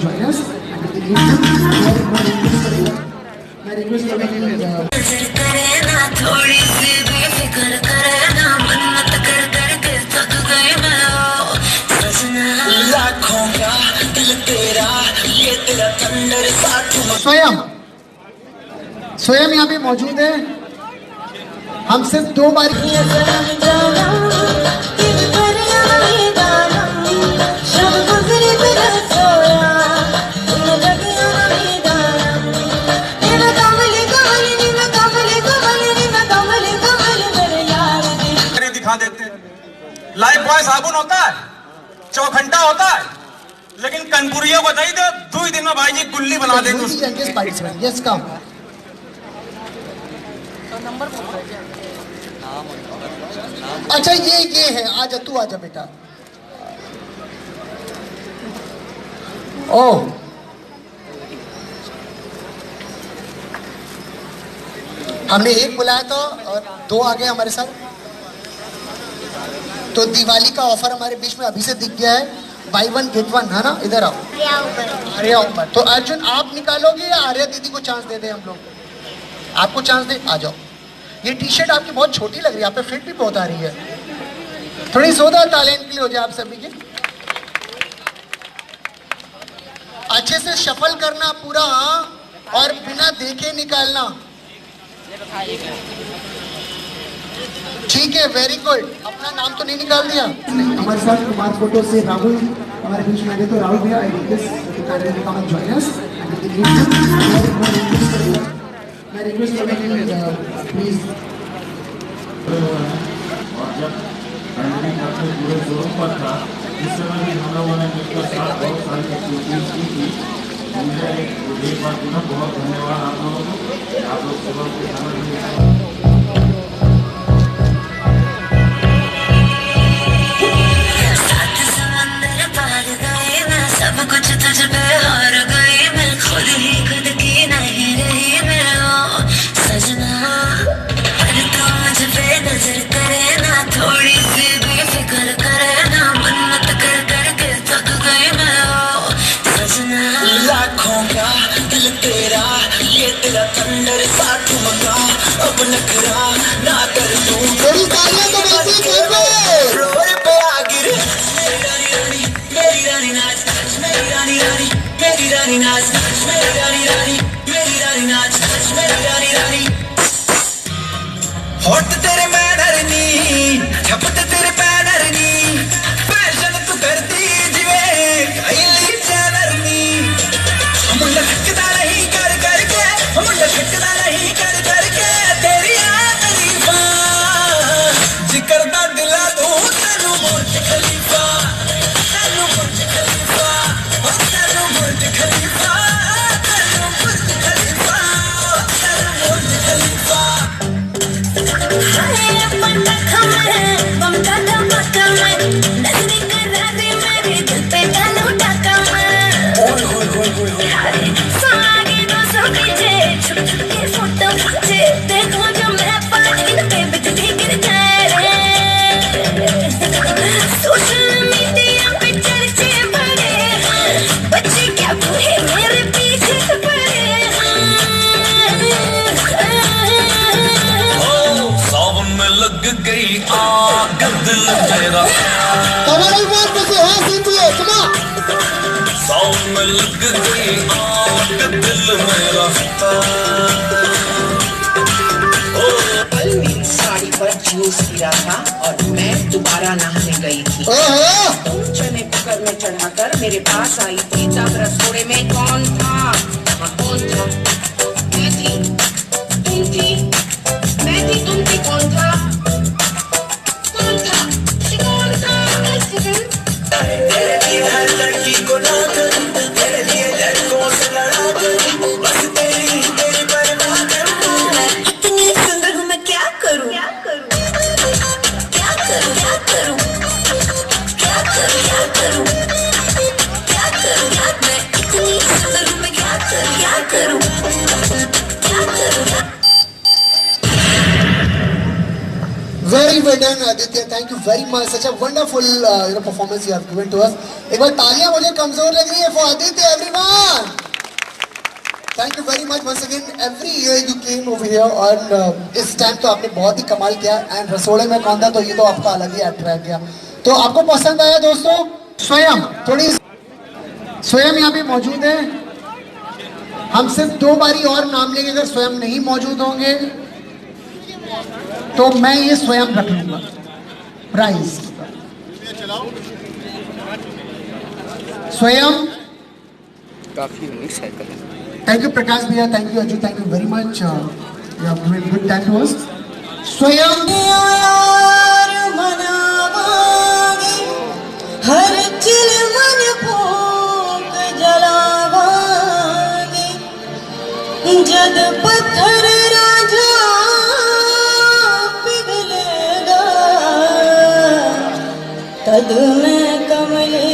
join us. My request थोड़ी सी बेफिक्र करना मन्नत कर करके थक गए मैं सजना लाखों का दिल तेरा ये तेरा थंडर साथ स्वयं यहाँ पे मौजूद है। हम सिर्फ 2 बार दिखा देते। लाइफ बॉय साबुन होता है, चौखंटा होता है, लेकिन कनपुरिया बताई दे 2 दिन में भाई जी गुल्ली बना देंगे। यस कम अच्छा ये है। आजा तू आजा बेटा। ओ हमने 1 बुलाया था और 2 आ गए हमारे साथ। तो दिवाली का ऑफर हमारे बीच में अभी से दिख गया है। बाई 1 गेट 1 है ना। इधर आओ आर्या ऊपर। तो अर्जुन आप निकालोगे या आर्या दीदी को चांस दे दे हम लोग? आपको चांस दे। आ जाओ। ये टी शर्ट आपकी बहुत छोटी लग रही है, आप पे फिट भी बहुत आ रही है। थोड़ी जोरदार टैलेंट के लिए हो जाए आप सभी के। अच्छे से शफल करना पूरा और बिना देखे निकालना। ठीक है, वेरी गुड। अपना नाम तो नहीं निकाल दिया। हमारे साथ कुमार फोटो से राहुल हमारे बीच में आए। तो राहुल भैया I request to kindly come and join us. मैं रिक्वेस्ट करेंगे प्लीज। पूरे जोरों पर था। इस समय भी हम लोगों ने मिलकर साथ बहुत सारी एक्टिविटीज की थी। मुझे एक बार पुनः बहुत धन्यवाद आप लोगों को। आप लोग सुबह के समय में सब कुछ तुझ पे हार गई मैं, खुद ही खुद की नहीं रही मेरा सजना। पर तू मुझ पे नजर करे ना, थोड़ी सी बेफिक्र करे ना, मन्नत कर करके थक गई मैं सजना। लाखों का दिल तेरा ये तेरा थंडर साथ मगा अब नखरा ना कर दूं। तेरी तालियां तो बंदी कर दे। फ्लोर पे आ गिर मेरी रानी रानी, मेरी रानी नाच मेरी रानी रानी, मेरी रानी नाच मेरी रानी रानी, मेरी रानी नाच मेरी रानी रानी। होठ तेरे मैनर नी, झपट तेरे पैनर नी, फैशन तू करती जिवे कईली चैनर नी। हम लटकदा नहीं कर करके, हम लटकदा नहीं कर करके तेरी तारीफा जिक्र दा दिला दूं तेनू बुर्ज खलीफा, तेनू बुर्ज खलीफा, तेनू बुर्ज खलीफा, तेनू बुर्ज खलीफा, तेनू बुर्ज खलीफा। लग गई आग दिल मेरा। कल मेरी साड़ी पर जूस गिरा था और मैं दोबारा नहाने गई थी। तुम चने कुकर में चढ़ाकर मेरे पास आई थी, तब रसोड़े में कौन था? कौन था? मैं थी, तुम थी, मैं थी, तुम थी, कौन था? कौन था? कौन था? तेरे लिए हर लड़की को ना कर, तेरे लिए लड़कों से लड़ा कर, बस तेरी परवाह करता। इतनी सुंदर हूँ मैं, क्या करूँ? क्या करूँ? क्या करूँ? क्या करूँ? क्या करूँ? क्या करूँ? क्या करूँ? मैं इतनी सुंदर हूँ मैं, क्या करूँ? क्या करूँ? क्या करूँ? Very well done, Aditya. Thank you very much. Such a wonderful, performance you have given to us. एक बार तालियां मुझे कमजोर लग रही है for Aditya, everyone. Thank you very much once again. Every year you came over here और इस time तो आपने बहुत ही कमाल किया. And रसोड़े में कौन था तो ये तो आपका अलग ही अट्रैक्ट किया. तो आपको पसंद आया दोस्तों? स्वयं थोड़ी स्वयं यहाँ पे मौजूद है. हम सिर्फ 2 बारी और नाम लेंगे. अगर स्वयं नहीं मौजूद होंगे तो मैं ये स्वयं रख लूंगा प्राइज. स्वयं काफी यूनिक साइकिल है. थैंक यू प्रकाश भैया, thank you Aju, thank you very much. You have given good time to us. Swayam यार मनावागे हर चिल मन फूक जलावागे जद पत्थर राजा पिघलेगा तद मैं कमले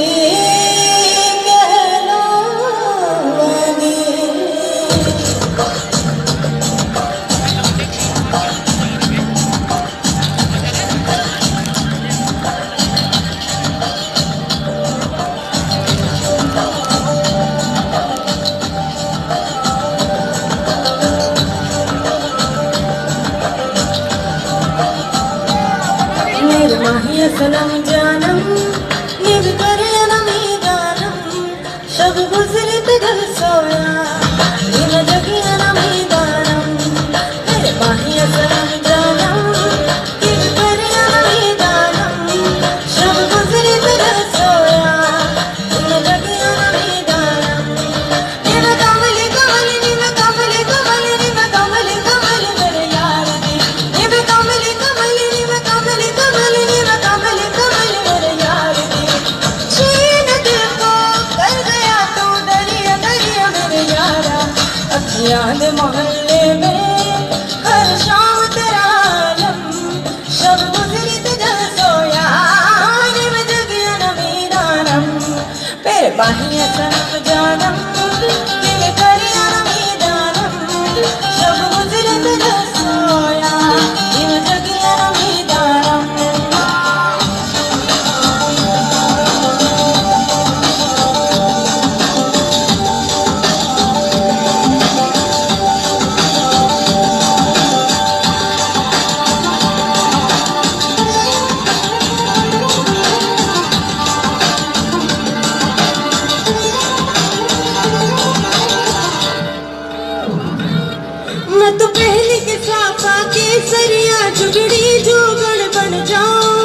सनम जानम निभ कर नमी जानम शब गुजरे घर सोया निभ जगिया नमी जानम मेरे माहिया सनम जानम निभ कर नमी जानम शब गुजरे घर सोया निभ जगिया नमी जानम निभ कमले कमले निभ कमले कमले निभ कमले कमले मेरे यार दी निभ कमले कमले निभ कमले कमले निभ कमले कमले मेरे यार दी छीन दिल को कर गया तू दरिया दरिया मेरे यारा अखियां दे मोहल्ले में हर शाम तेरा आलम शब गुजरी तुझे सोया निभ जगिया नमी दानम पेरे बाहिया सनम जानम निभ करिया नमी दानम शब गुजरी तुझे सोया निभ जगिया नमी दानम. मैं तो पहले के साफा के सरिया जुगड़ी जुगड़ बन जाऊं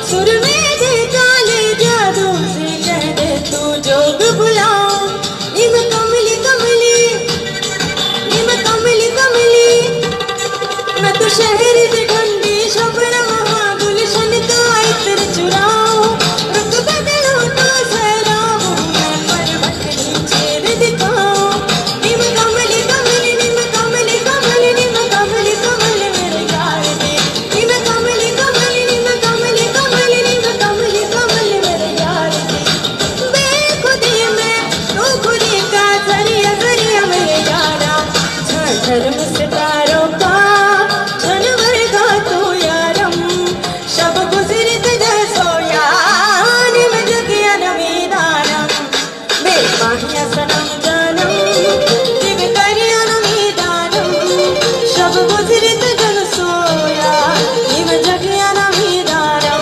सुर में दे काले जादू से कह दे तू जोग बुलाओ निम कमली कमली निम कमली कमली मैं तो शहर से ठंडी शबनम गुलशन का इत्र चुराऊं रुक बदलूं तो सराहूं मैं पर्वत नीचे दिखाऊं निम कमली कमली निम कमली कमली निम कमली कमली मेरे यार दे निम कमली कमली निम कमली कमली निम कमली कमली मेरे यार दे बेखुदी में तू खुदी का जरिया जरिया मेरे यारा झर में सितारों का जनवर का तू यारम शब गुजरी तुझे सोया निभ जगिया नमी दानम मेरी माहिया सनम जानम निभ करिया नमी दानम शब गुजरी तुझे सोया निभ जगिया नमी दानम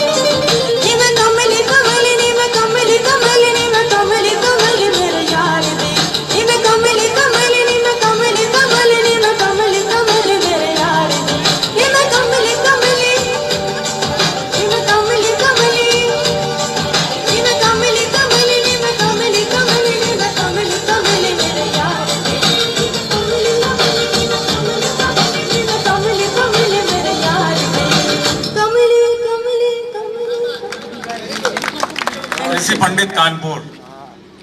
निभ कमली कमली निभ कमली कमली निभ कमली कमली मेरे यार दे निभ कमली कमली निभ कमली कमली निभ कमली कमली मेरे यार दे निभ कमली कमली निभ कमली कमली निभ कमली कमली निभ कमली कमली निभ कमली कमली मेरे यार दे कमली कमली निभ कमली कमली मेरे यार दे कमली कमली कमली. ऋषि पंडित कानपुर.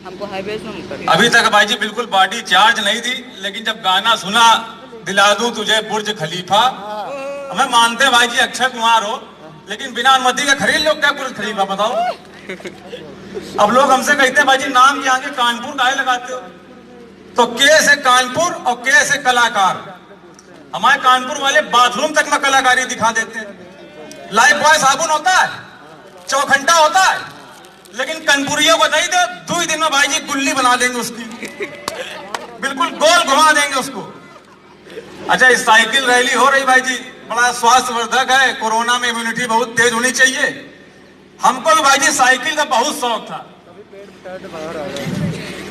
हमको हाईवे में करिए. अभी तक भाई जी बिल्कुल बॉडी चार्ज नहीं थी, लेकिन जब गाना सुना दिला दूं तुझे बुर्ज खलीफा, हमें मानते हैं भाई जी अक्षय कुमार हो, लेकिन बिना अनुमति के खरीद लो क्या बुर्ज खलीफा बताओ. अब लोग हमसे कहते हैं भाई जी नाम के आगे कानपुर काहे लगाते हो, तो के से कानपुर और के से कलाकार. हमारे कानपुर वाले बाथरूम तक में कलाकारी दिखा देते हैं. लाइफ बॉय साबुन होता है, चौखंटा होता है, लेकिन कनपुरियों को नहीं दे, 2 दिन में भाई जी गुल्ली बना देंगे उसकी, बिल्कुल गोल घुमा देंगे उसको। अच्छा, इस साइकिल रैली हो रही भाई जी, बड़ा स्वास्थ्यवर्धक है, कोरोना में इम्यूनिटी बहुत तेज होनी चाहिए। हमको भी भाई जी साइकिल का बहुत शौक था।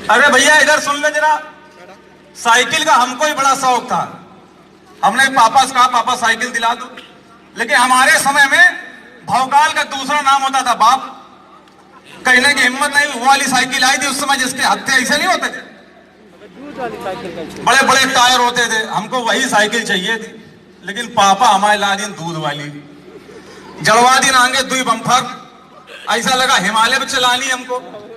अरे भैया इधर सुन ले जरा, साइकिल का हमको भी बड़ा शौक था। हमने पापा से कहा पापा साइकिल दिला दो, लेकिन हमारे समय में भौकाल का दूसरा नाम होता था बाप। कहने की हिम्मत नहीं, वो वाली साइकिल आई थी उस समय जिसके हत्थे ऐसे नहीं होते थे, बड़े बड़े टायर होते थे, हमको वही साइकिल चाहिए थी। लेकिन पापा हमारे ला दिन दूध वाली, जड़वा दिन आगे 2 बम्फर, ऐसा लगा हिमालय में चलानी हमको।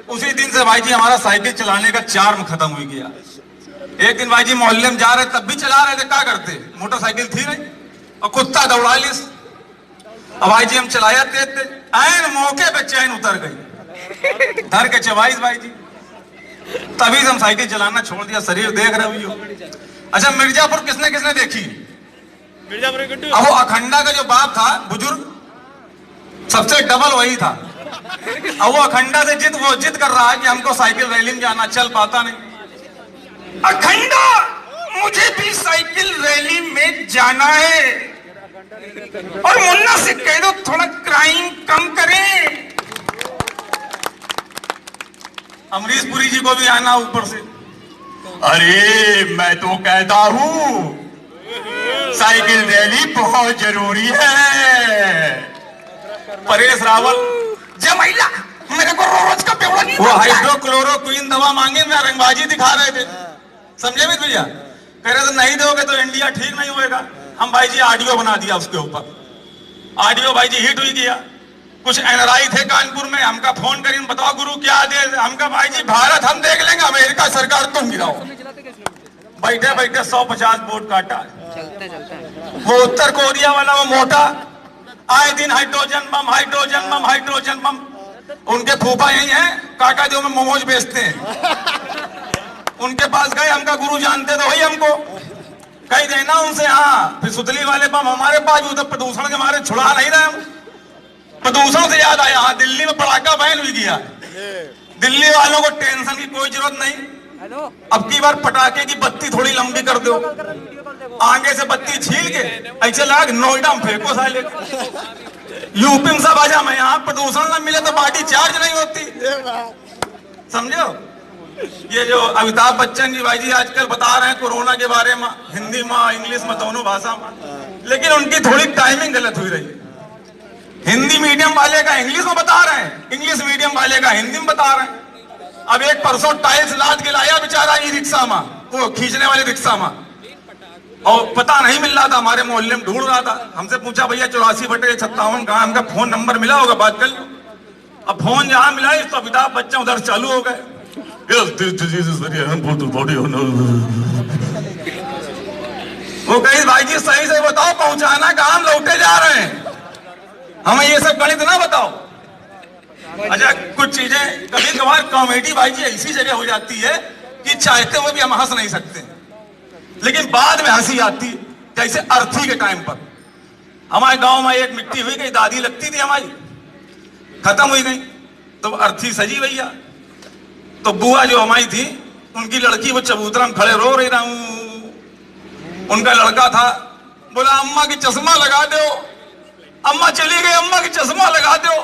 उसी दिन से भाई जी हमारा साइकिल चलाने का चार्म खत्म हो गया। एक दिन भाई जी मोहल्ले में जा रहे तब भी चला रहे थे, क्या करते, मोटरसाइकिल थी नहीं, और कुत्ता दौड़ा लिस। अब भाई जी हम चलाया तेज, ऐन मौके पे चैन उतर गई, धर के चवाइस भाई जी, तभी से हम साइकिल चलाना छोड़ दिया। शरीर देख रहे हो। अच्छा, मिर्जापुर किसने किसने देखी? मिर्जापुर अब वो अखंडा का जो बाप था बुजुर्ग, सबसे डबल वही था। अब वो अखंडा से जिद कर रहा है कि हमको साइकिल रैली में जाना, चल पाता नहीं। अखंडा, मुझे भी साइकिल रैली में जाना है, और मुन्ना से कह दो थोड़ा क्राइम कम करें। अमरीश पुरी जी को भी आना ऊपर से। अरे मैं तो कहता हूं साइकिल रैली बहुत जरूरी है। परेश रावल, जमैला मेरे को रोज का बेवड़ा नहीं, वो हाइड्रोक्लोरोक्विन दवा मांगे, मैं रंगबाजी दिखा रहे थे, समझे भी भैया? कह रहे थे नहीं दोगे तो इंडिया ठीक नहीं होएगा। हम भाई जी ऑडियो बना दिया उसके ऊपर, ऑडियो भाई जी हिट हुई गया। कुछ एनआरआई थे कानपुर में, हमका फोन करी, बताओ गुरु क्या दे, हमका भाई जी भारत हम देख लेंगे, अमेरिका सरकार तुम गिराओ। बैठे बैठे 150 वोट काटा। वो उत्तर कोरिया वाला वो मोटा, आए दिन hydrogen bomb hydrogen bomb hydrogen bomb, उनके फूफा यही है काका जो में मोमोज बेचते हैं, उनके पास गए, हमका गुरु जानते तो वही हमको कही देना उनसे। हाँ, फिर सुतली वाले बम हमारे पास, उधर प्रदूषण के मारे छुड़ा नहीं रहे हम। प्रदूषण से याद आया, हाँ दिल्ली में पटाखा बैन हुई गया। दिल्ली वालों को टेंशन की कोई जरूरत नहीं, अब की बार पटाखे की बत्ती थोड़ी लंबी कर दो, आगे से बत्ती छील के ऐसे लाग नोएडा में फेंको साले। यूपी में सब आजा, मैं यहाँ प्रदूषण न मिले तो पार्टी चार्ज नहीं होती, समझो। ये जो अमिताभ बच्चन जी भाई जी आजकल बता रहे हैं कोरोना के बारे में, हिंदी में इंग्लिश में दोनों भाषा में, लेकिन उनकी थोड़ी टाइमिंग गलत हुई रही। हिंदी मीडियम वाले का इंग्लिश में बता रहे हैं, इंग्लिश मीडियम वाले का हिंदी में बता रहे हैं। अब एक परसों टाइल्स लाद के लाया बेचारा ई रिक्शा में, वो खींचने वाली रिक्शा में, और पता नहीं मिल रहा था, हमारे मोहल्ले में ढूंढ रहा था। हमसे पूछा भैया 84/56 कहाँ, हमका फोन नंबर मिला होगा, बात कर लो। अब फोन जहां मिला तो अमिताभ बच्चन उधर चालू हो गए। वो कही भाई जी सही से बताओ पहुंचाना कहाँ, हम लौटे जा रहे हैं, हमें ये सब गणित ना बताओ। अच्छा, कुछ चीजें कभी कभार कॉमेडी भाई जी ऐसी जगह हो जाती है कि चाहते हुए भी हम हंस नहीं सकते, लेकिन बाद में हंसी आती है। जैसे अर्थी के टाइम पर हमारे गांव में एक मिट्टी हुई गई, दादी लगती थी हमारी, खत्म हुई गई, तो अर्थी सजी भैया। तो बुआ जो हमारी थी, उनकी लड़की वो चबूतरा में खड़े रो रही ना, उनका लड़का था, बोला अम्मा की चश्मा लगा दो, अम्मा चली गई, अम्मा की चश्मा लगा दो।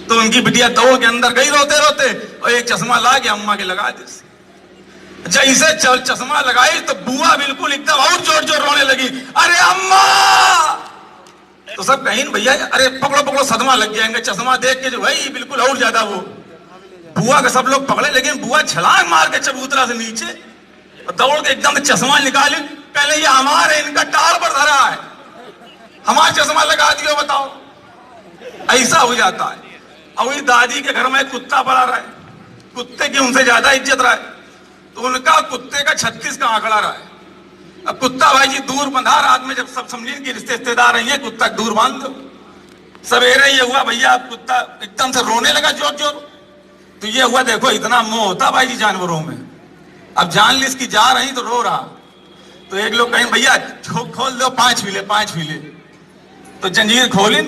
तो उनकी बिटिया दौड़ के अंदर गई रोते रोते, और एक चश्मा ला के अम्मा के लगा दी। जैसे चश्मा लगाई तो बुआ बिल्कुल एकदम और जोर जोर रोने लगी, अरे अम्मा। तो सब कहीं भैया अरे पकड़ो पकड़ो, सदमा लग जाएंगे। चश्मा देख के जो भाई बिल्कुल और ज्यादा वो बुआ का सब लोग पकड़े, लेकिन बुआ छलांग मार के चबूतरा से नीचे दौड़ के एकदम चश्मा निकाली। पहले ये हमारे इनका टार पर धरा है, हमारा चश्मा लगा दियो, बताओ। ऐसा हो जाता है। अब वही दादी के घर में कुत्ता पड़ा रहा है, कुत्ते की उनसे ज्यादा इज्जत रहा है, तो उनका कुत्ते का 36 का आंकड़ा रहा है। अब कुत्ता भाई जी दूर बंधा, रात में जब सब समझे कि रिश्तेदार नहीं है, कुत्ता दूर बांध दो। सवेरे ये हुआ भैया, अब कुत्ता एकदम से रोने लगा जोर जोर। तो ये हुआ, देखो इतना मोह होता भाई जी जानवरों में। अब जान ली इसकी जा रही तो रो रहा, तो एक लोग कहें भैया खोल दो 5 पीले 5 पीले। तो जंजीर खोली,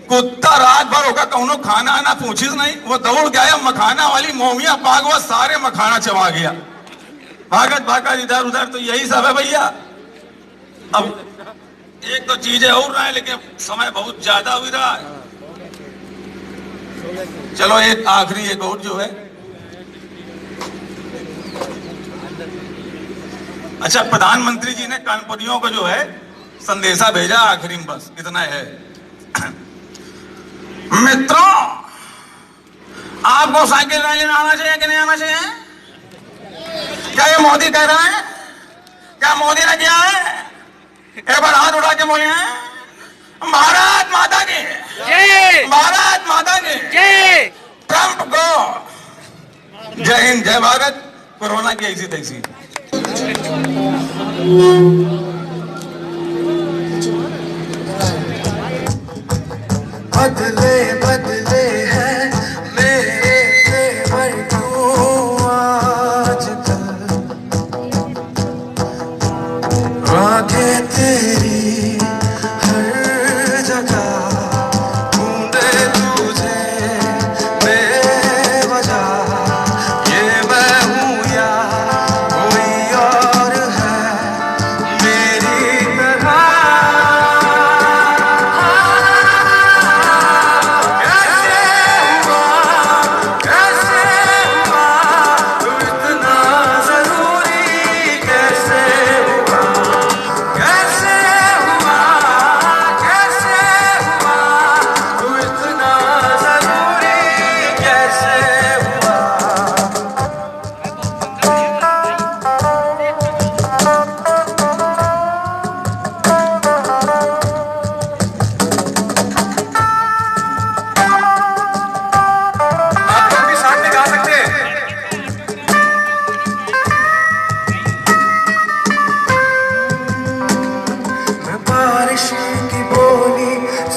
कुत्ता रात भर होगा कौनो खाना आना पूछिस नहीं, वो दौड़ गया मखाना वाली मोमिया पागवा सारे मखाना चबा गया, भागत भागत इधर उधर। तो यही सब है भैया। अब एक तो चीजें हो रहा है लेकिन समय बहुत ज्यादा हो रहा है। चलो एक आखिरी एक और जो है, अच्छा प्रधानमंत्री जी ने कानपुरियों को जो है संदेशा भेजा आखिरी में, बस इतना है। मित्रों, आपको साइकिल रैली में आना चाहिए कि नहीं आना चाहिए? क्या ये मोदी कह रहा है? क्या मोदी ने किया है? एक बार हाथ उठा के बोले हैं भारत माता की जय, भारत माता की जय, ट्रंप को जय हिंद, जय भारत। कोरोना की ऐसी तैसी। बदले बदले हैं मेरे तेवर क्यों आजकल, आंखें तेरी हर जगह ढूंढे तुझे बेवजह, ये मैं हूँ या कोई और है मेरी तरह।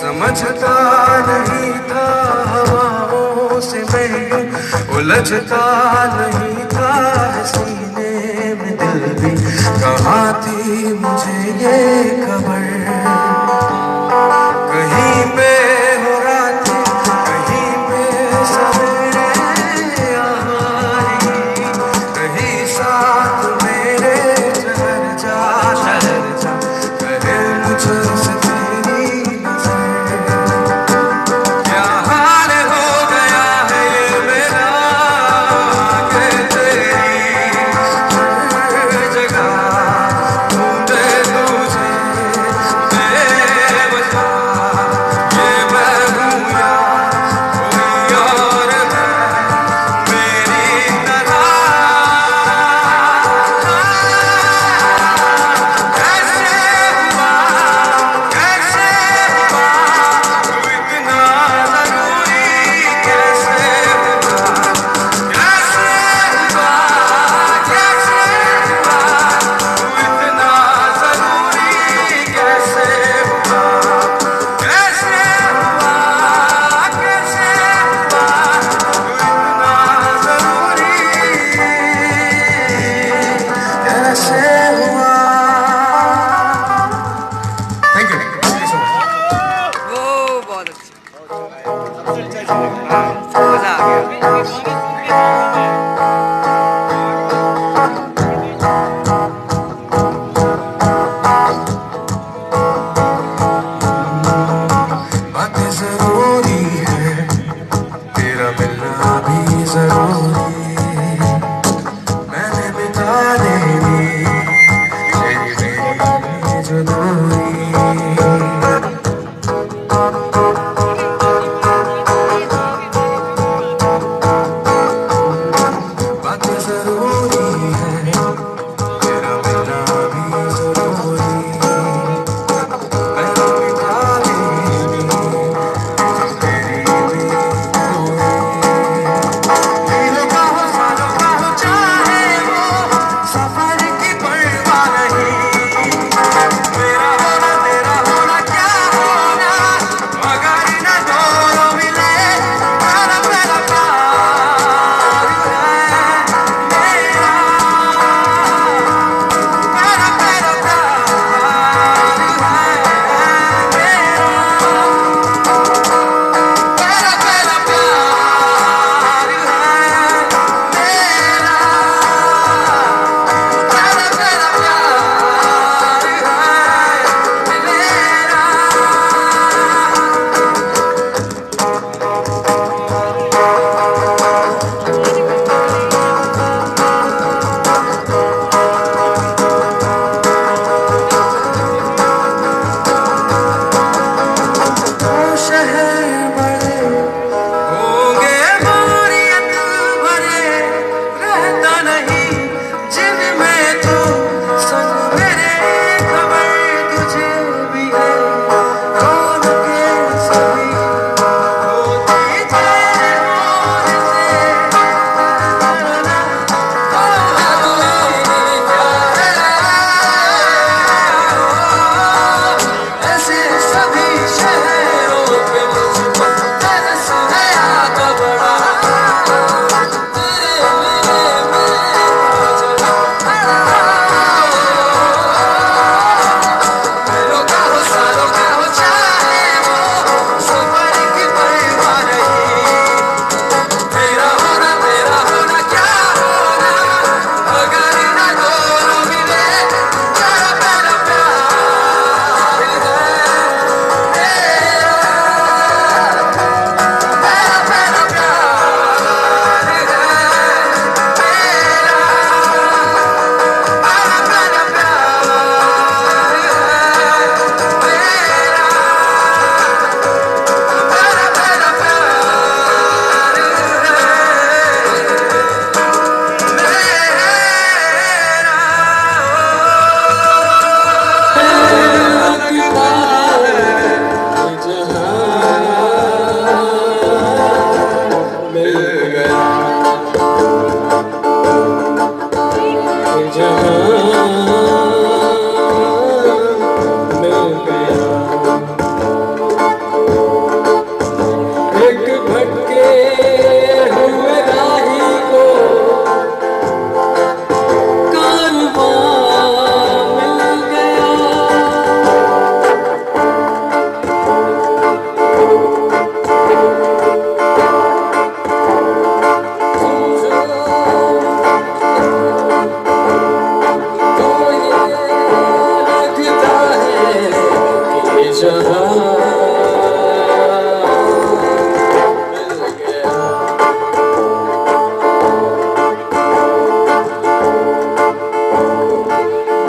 समझता नहीं था हवाओं से मैं यूं, उलझता नहीं था सीने में दिल भी, कहाँ थी मुझे ये खबर, कहीं पे हो रात कहीं पे सवेरे आनी, कहीं साथ मेरे ठहर जा कहे मुझे मेरा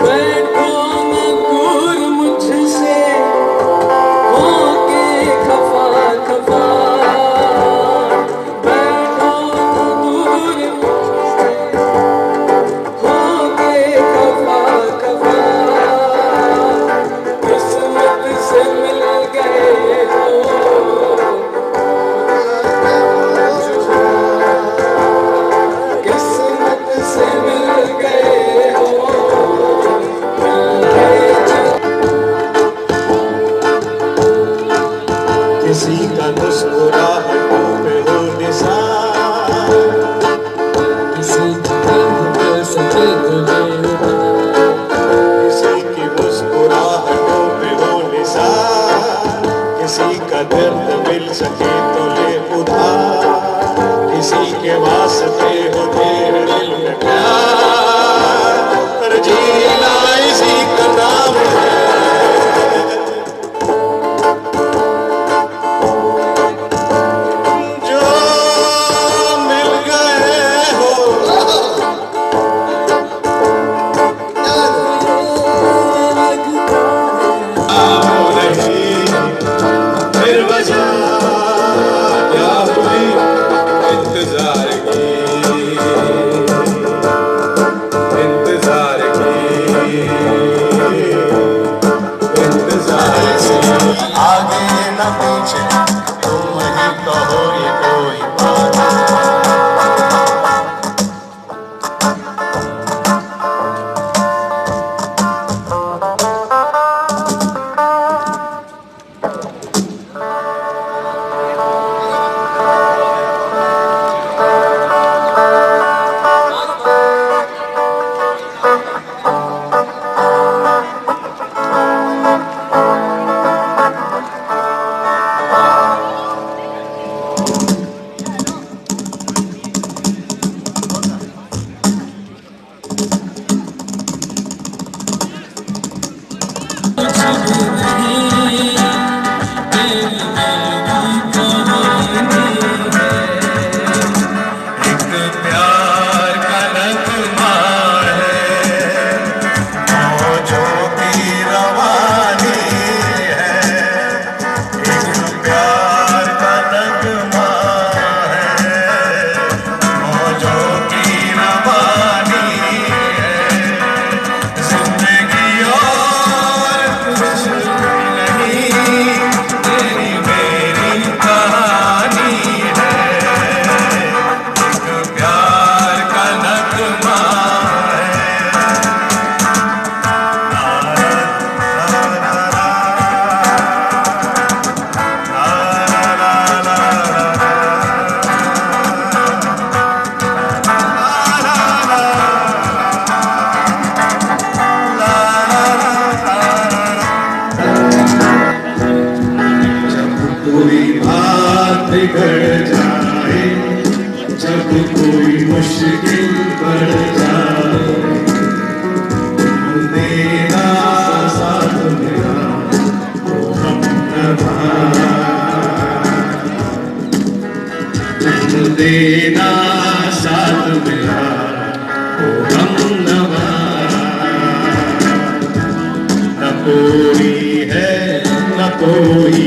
बैठो न दूर मुझसे होके खफा खफा, बैठो न दूर मुझसे होके खफा खफा, किस्मत से मिल गए हो, किस्मत से मिल गए हो, किसी का मुस्कुराहटों पे हो निसार, किसी की दिल सके किसी की मुस्कुराहटों पे हो निसार, किसी का दर्द मिल सके तो ले उधार, किसी के वास्ते हो तेरे दिल में प्यार, पर जीना इसी का नाम है। जो मिल गए हो आओ नहीं, फिर वजह क्या हुई इंतजार की, इंतजार की, इंतजार की। आगे न पीछे तुम ही कहो ये कोई बात, बिगड़ जाए, जब कोई मुश्किल पड़ जाए, देना साथ मेरा तो हम देना साथ मेरा तो हम न कोई है न कोई